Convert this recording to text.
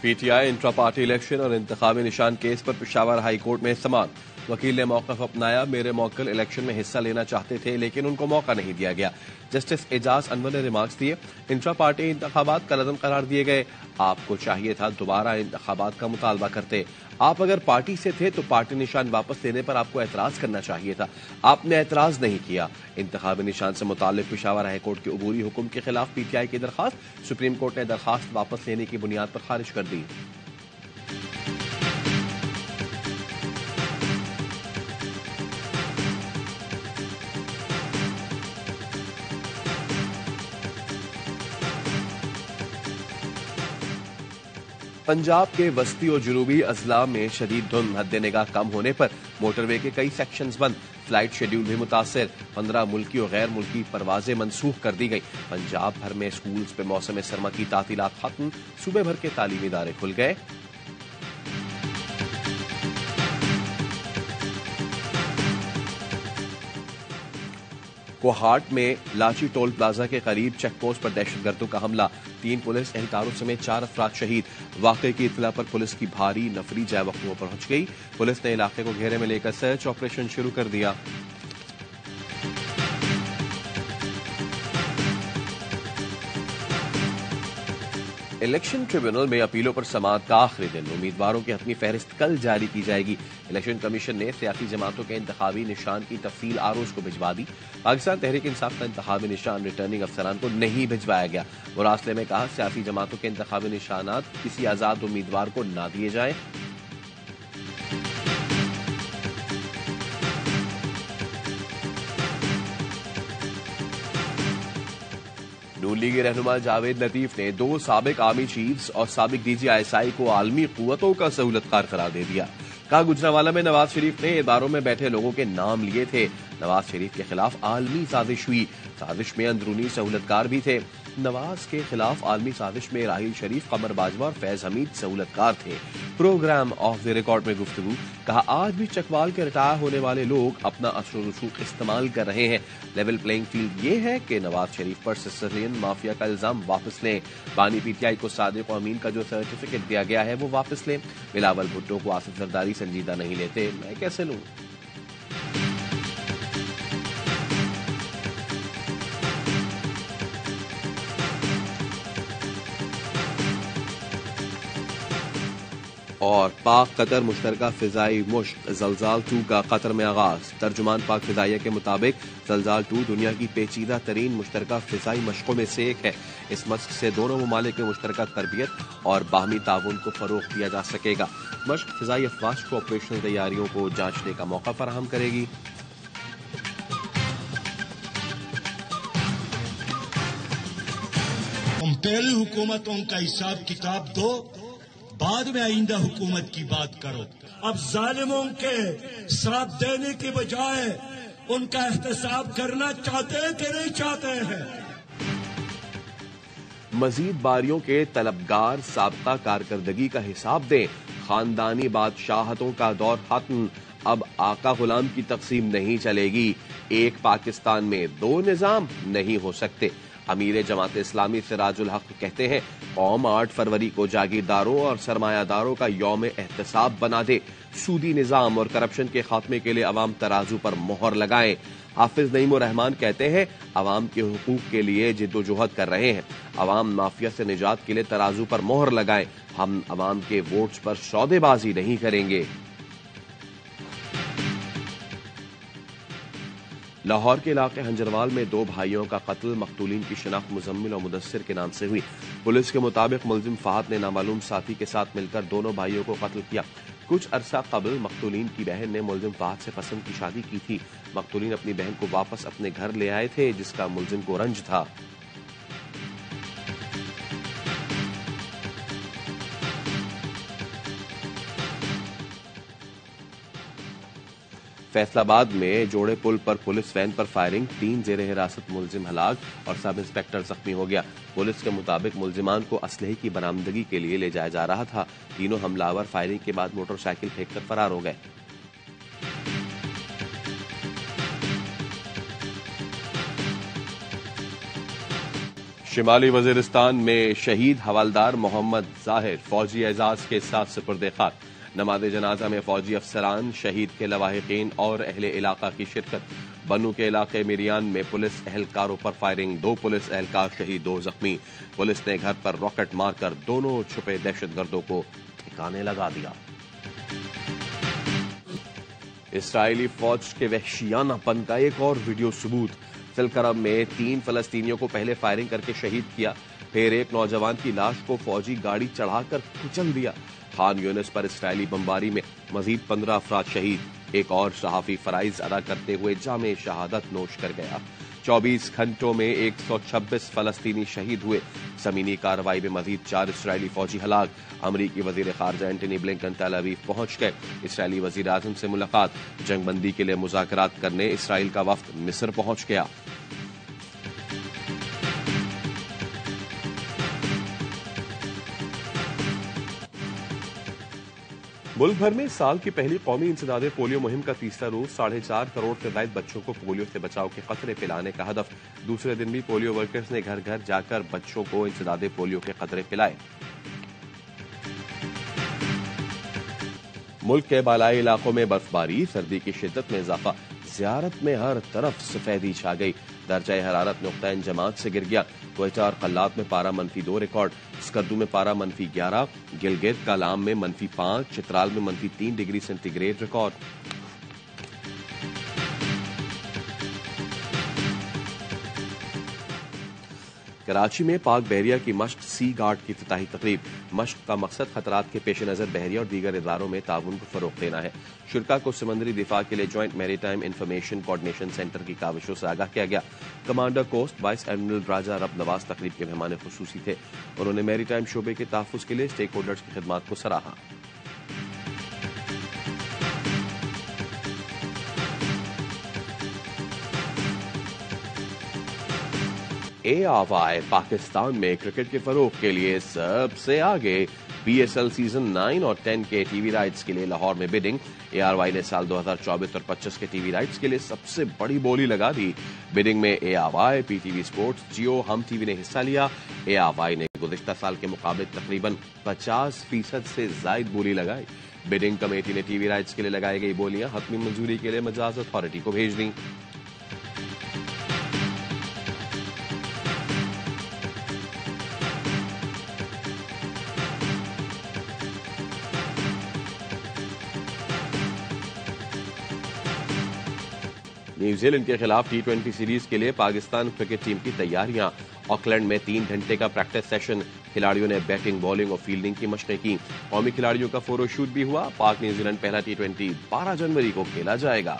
P T I intra party election और इंतखाबी निशान case पर पेशावर हाई कोर्ट में समाअत। वकील ने मौक़िफ़ अपनाया। मेरे मौक्किल इलेक्शन में हिस्सा लेना चाहते थे लेकिन उनको मौका नहीं दिया गया। जस्टिस एजाज अनवर ने रिमार्क्स दिए, इंट्रा पार्टी इंतखाबात कलअदम करार दिए गए। आपको चाहिए था दोबारा इंतखाबात का मुतालबा करते। आप अगर पार्टी से थे तो पार्टी निशान वापस लेने पर आपको एतराज करना चाहिए था। आपने एतराज नहीं किया। इंतखाबी निशान से मुताल्लिक पेशावर हाई कोर्ट के अबूरी हुक्म के खिलाफ पी टी आई की दरखास्त सुप्रीम कोर्ट ने दरखास्त वापस लेने की बुनियाद पर खारिज कर दी। पंजाब के वस्ती और जुनूबी अजला में शदीद धुंध, हद निगाह कम होने पर मोटरवे के कई सेक्शंस बंद। फ्लाइट शेड्यूल भी मुतासर। 15 मुल्की और गैर मुल्की परवाजें मनसूख कर दी गई। पंजाब भर में स्कूल्स पे मौसम सरमा की तातीलात खत्म। सूबे भर के तालीमी इदारे खुल गए। कोहाट में लाची टोल प्लाजा के करीब चेक पोस्ट पर दहशतगर्दों का हमला। 3 पुलिस एहलकारों समेत 4 अफराद शहीद। वाकये की इत्तला पर पुलिस की भारी नफरी जय वक़्तुओं पहुंच गई। पुलिस ने इलाके को घेरे में लेकर सर्च ऑपरेशन शुरू कर दिया। इलेक्शन ट्रिब्यूनल में अपीलों पर समाअत का आखिरी दिन। उम्मीदवारों की हतमी फहरिस्त कल जारी की जाएगी। इलेक्शन कमीशन ने सियासी जमातों के इंतखाबी निशान की तफसील आरोज को भिजवा दी। पाकिस्तान तहरीक इंसाफ का इंतखाबी निशान रिटर्निंग अफसरान को नहीं भिजवाया गया। मुरासले में कहा, सियासी जमातों के इंतखाबी निशानात किसी आजाद उम्मीदवार को ना दिए जाएं। नून लीगी रहनुमा जावेद लतीफ ने 2 साबिक आर्मी चीफ्स और साबिक DGI को आलमी कुव्वतों का सहूलतकार करार दे दिया। कहा, गुजरांवाला में नवाज शरीफ ने इदारों में बैठे लोगों के नाम लिए थे। नवाज शरीफ के खिलाफ आलमी साजिश हुई। साजिश में अंदरूनी सहूलतकार भी थे। नवाज के खिलाफ आलमी साजिश में राहिल शरीफ, कमर बाजवा और फैज हमीद सहूलतकार थे। प्रोग्राम ऑफ द रिकॉर्ड में गुफ्तगू। कहा, आज भी चकवाल के रिटायर होने वाले लोग अपना असर रसूख इस्तेमाल कर रहे हैं। लेवल प्लेइंग फील्ड ये है कि नवाज शरीफ पर सिसिलियन माफिया का इल्जाम वापस लें। बानी PTI को सादिक और अमीन का जो सर्टिफिकेट दिया गया है वो वापस लें। बिलावल भुट्टो को आसिफ जरदारी संजीदा नहीं लेते, मैं कैसे लूं? और पाक कतर मुश्तरका फिजाई मुश्क ज़लज़ाल 2 का कतर में आगाज। तर्जुमान पाक फिजाइया के मुताबिक ज़लज़ाल 2 दुनिया की पेचीदा तरीन मुश्तरका फिजाई मशकों में से एक है। इस मश्क से दोनों ममालिक में मुश्तरका तरबियत और बाहमी ताउन को फरोग दिया जा सकेगा। मश्क फिजाई अफवाज को ऑपरेशनल तैयारियों को जांचने का मौका फराहम करेगी। तुम पहली हुकूमतों का हिसाब किताब दो, बाद में आइंदा हुकूमत की बात करो। अब जालिमों के श्राप देने की बजाय उनका एहतसाब करना चाहते हैं कि नहीं चाहते हैं? मजीद बारियों के तलबगार साबका कारकर्दगी का हिसाब दें। खानदानी बादशाहतों का दौर खत्म। अब आका गुलाम की तकसीम नहीं चलेगी। एक पाकिस्तान में 2 निजाम नहीं हो सकते। अमीर जमात इस्लामी सिराजुल हक कहते हैं, कौम 8 फरवरी को जागीरदारों और सरमायादारों का यौम एहतसाब बना दे। सूदी निजाम और करप्शन के खात्मे के लिए अवाम तराजू पर मोहर लगाएं। हाफिज नईम रहमान कहते हैं, अवाम के हुकूक के लिए जिद्दोजहद कर रहे हैं। अवाम माफिया से निजात के लिए तराजू पर मोहर लगाएं। हम अवाम के वोट्स पर सौदेबाजी नहीं करेंगे। लाहौर के इलाके हंजरवाल में 2 भाइयों का कत्ल। मकतूलीन की शिनाख्त मुजम्मिल और मुदस्सिर के नाम से हुई। पुलिस के मुताबिक मुलजिम फहद ने नामालूम साथी के साथ मिलकर दोनों भाइयों को कत्ल किया। कुछ अरसा कबल मकतूलीन की बहन ने मुलजिम फहद से पसंद की शादी की थी। मकतूलीन अपनी बहन को वापस अपने घर ले आए थे, जिसका मुलजिम को रंज था। फैसलाबाद में जोड़े पुल पर पुलिस वैन पर फायरिंग। 3 जेर हिरासत मुलजिम हलाक और सब इंस्पेक्टर जख्मी हो गया। पुलिस के मुताबिक मुलजिमान को असलहे की बरामदगी के लिए ले जाया जा रहा था। तीनों हमलावर फायरिंग के बाद मोटरसाइकिल फेंककर फरार हो गए। شمالی وزیرستان میں شہید حوالدار محمد ظاہر فوجی اعزاز کے ساتھ سپرد خاک. نماز جنازہ میں فوجی افسران، شہید کے لواحقین اور اہل علاقہ کی شرکت. بنو کے علاقے میریان میں پولیس اہلکاروں پر فائرنگ، 2 پولیس اہلکار شہید، 2 زخمی. پولیس نے گھر پر راکٹ مار کر دونوں چھپے دہشت گردوں کو ٹھکانے لگا دیا. اسرائیلی فوج کے وحشیانہ پن کا ایک اور ویڈیو ثبوت. فلکرم میں 3 فلسطینیوں کو پہلے فائرنگ کر کے شہید کیا، پھر ایک نوجوان کی لاش کو فوجی گاڑی چڑھا کر کچل دیا. خان یونس پر اسرائیلی بمباری میں مزید 15 افراد شہید. ایک اور صحافی فرائض ادا کرتے ہوئے جام شہادت نوش کر گیا. 24 گھنٹوں میں 126 فلسطینی شہید ہوئے. زمینی کارروائی میں مزید 4 اسرائیلی فوجی ہلاک. امریکی وزیر خارجہ اینٹنی بلنکن تل ابیب پہنچ گئے. اسرائیلی وزیر اعظم سے ملاقات. جنگ بندی کے لیے مذاکرات کرنے اسرائیل کا وفد مصر پہنچ گیا. ملک بھر میں سال کی پہلی قومی انسداد پولیو مہم کا تیسرا روز 4.5 کروڑ سے زائد بچوں کو پولیو سے بچاؤ کے قطرے پلانے کا ہدف. دوسرے دن بھی پولیو ورکرز نے گھر گھر جا کر بچوں کو انسداد پولیو کے قطرے پلائے. ملک کے بالائی علاقوں میں برفباری، سردی کی شدت میں اضافہ. زیارت میں ہر طرف سفیدی چھا گئی. درجہ حرارت نقطہ انجماد سے گر گیا. کوئٹہ اور قلات میں پارہ -2 ریکارڈ. اسکردو میں پارہ -11، گلگت کالام میں -5، چترال میں -3 degree centigrade record. Karachi میں پاک بحریہ کی مشق سی گارڈ کی افتتاحی تقریب. مشق کا مقصد خطرات کے پیش نظر بحریہ اور دیگر اداروں میں تعاون کو فروغ دینا ہے. شرکاء کو سمندری دفاع کے لیے جوائنٹ میری ٹائم انفارمیشن کوآرڈینیشن سینٹر کی کاوشوں سے آگاہ کیا گیا. کمانڈر کوسٹ وائس ایڈمرل راجہ رب نواز تقریب کے مہمان خصوصی تھے. انہوں نے میری ٹائم شعبے کے تحفظ کے لیے اسٹیک ہولڈرز کی خدمات کو سراہا. ARY پاکستان میں کرکٹ کے فروغ کے لیے سب سے آگے. PSL سیزن 9 اور 10 کے ٹی وی رائٹس کے لیے لاہور میں بڈنگ. ARY نے سال 2024 اور 25 کے ٹی وی رائٹس کے لیے سب سے بڑی بولی لگا دی. بڈنگ میں ARY، PTV اسپورٹس، جیو، ہم ٹی وی نے حصہ لیا. ARY نے گزشتہ سال کے مقابلے تقریباً 50% سے زائد بولی لگائی. بڈنگ کمیٹی نے ٹی وی رائٹس کے لیے لگائی گئی بولیاں حتمی منظوری کے لیے مجاز اتھارٹی کو بھیج دیں. نیوزی لینڈ کے خلاف T20 سیریز کے لیے پاکستان کرکٹ ٹیم کی تیاریاں. آکلینڈ میں 3 گھنٹے کا پریکٹس سیشن. کھلاڑیوں نے بیٹنگ، بالنگ اور فیلڈنگ کی مشقیں کی. قومی کھلاڑیوں کا فوٹو شوٹ بھی ہوا. پاک نیوزی لینڈ پہلا T20 12 جنوری کو کھیلا جائے گا.